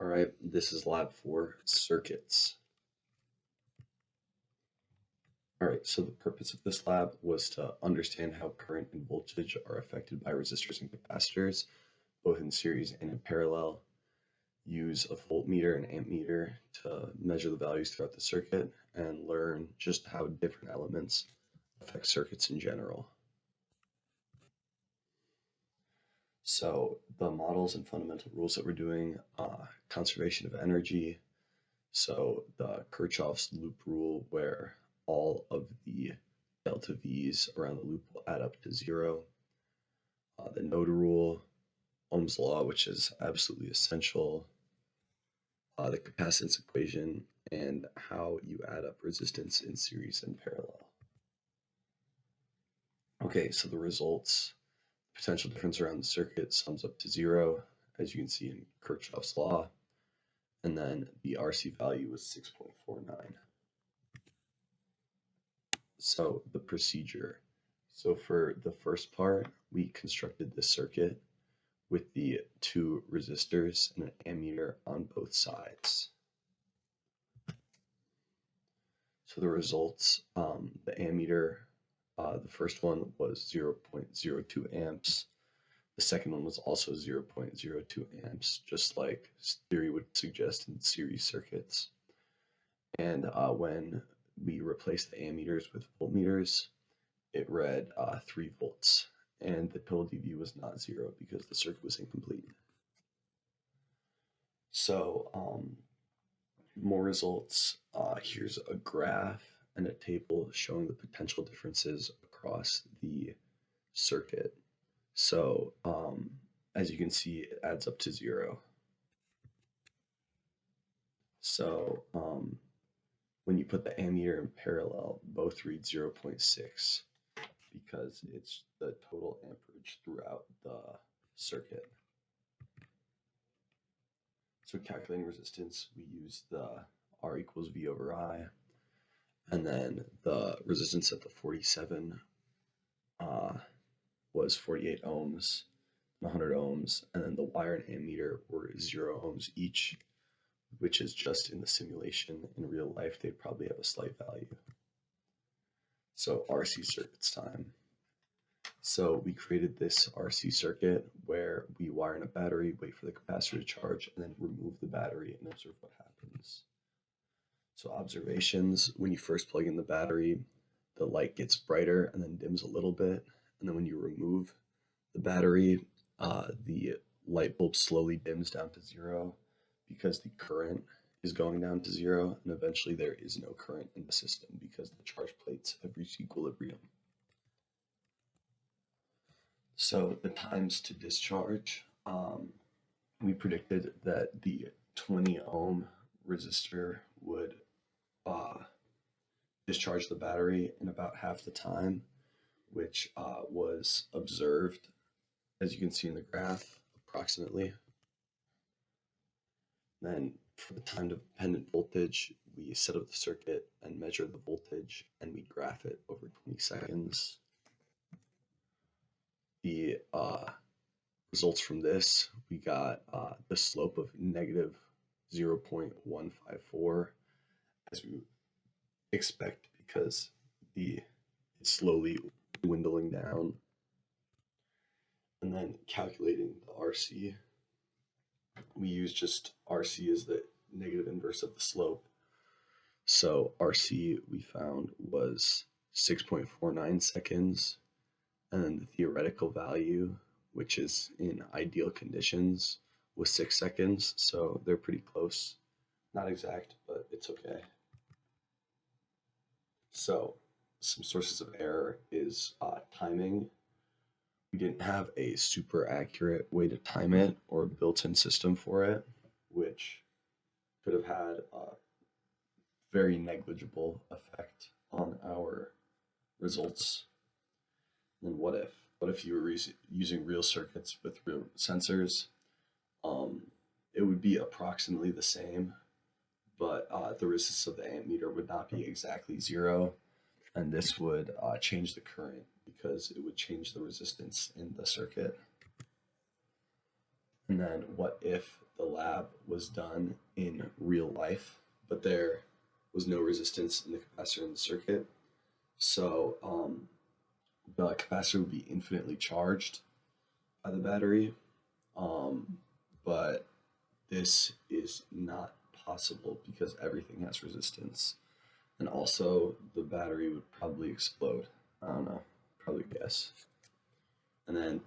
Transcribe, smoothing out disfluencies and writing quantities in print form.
All right, this is lab 4, circuits. All right, so the purpose of this lab was to understand how current and voltage are affected by resistors and capacitors, both in series and in parallel. Use a voltmeter and ammeter to measure the values throughout the circuit and learn just how different elements affect circuits in general. So the models and fundamental rules that we're doing, conservation of energy. So the Kirchhoff's loop rule, where all of the delta V's around the loop will add up to 0. The node rule, Ohm's law, which is absolutely essential. The capacitance equation, and how you add up resistance in series and parallel. Okay, so the results, potential difference around the circuit sums up to 0, as you can see in Kirchhoff's law. And then the RC value was 6.49. So the procedure. So for the first part, we constructed this circuit with the 2 resistors and an ammeter on both sides. So the results, the ammeter, the first one was 0.02 amps. The second one was also 0.02 amps, just like theory would suggest in series circuits. And when we replaced the ammeters with voltmeters, it read 3 volts, and the total dV was not 0 because the circuit was incomplete. So more results. Here's a graph and a table showing the potential differences across the circuit. So as you can see, it adds up to 0. So when you put the ammeter in parallel, both read 0.6 because it's the total amperage throughout the circuit. So calculating resistance, we use the R equals V over I, and then the resistance at the 47 was 48 ohms, 100 ohms, and then the wire and ammeter were 0 ohms each, which is just in the simulation. In real life, they'd probably have a slight value. So RC circuits time. So we created this RC circuit where we wire in a battery, wait for the capacitor to charge, and then remove the battery and observe what happens. So observations, when you first plug in the battery, the light gets brighter and then dims a little bit. And then when you remove the battery, the light bulb slowly dims down to 0 because the current is going down to 0, and eventually there is no current in the system because the charge plates have reached equilibrium. So the times to discharge, we predicted that the 20 ohm resistor would discharge the battery in about half the time, which was observed, as you can see in the graph, approximately. Then for the time-dependent voltage, we set up the circuit and measure the voltage, and we graph it over 20 seconds. The results from this, we got the slope of negative 0.154, as we expect because it's slowly dwindling down. And then calculating the RC, we use just RC as the negative inverse of the slope. So RC we found was 6.49 seconds, and then the theoretical value, which is in ideal conditions, was 6 seconds. So they're pretty close. Not exact, but it's okay. So some sources of error is timing. We didn't have a super accurate way to time it or a built-in system for it, which could have had a very negligible effect on our results. And what if you were using real circuits with real sensors? It would be approximately the same, but the resistance of the ammeter would not be exactly 0, and this would change the current because it would change the resistance in the circuit. And then what if the lab was done in real life, but there was no resistance in the capacitor in the circuit. So the capacitor would be infinitely charged by the battery, um, but this is not possible because everything has resistance. And also, the battery would probably explode. I don't know, probably guess. And then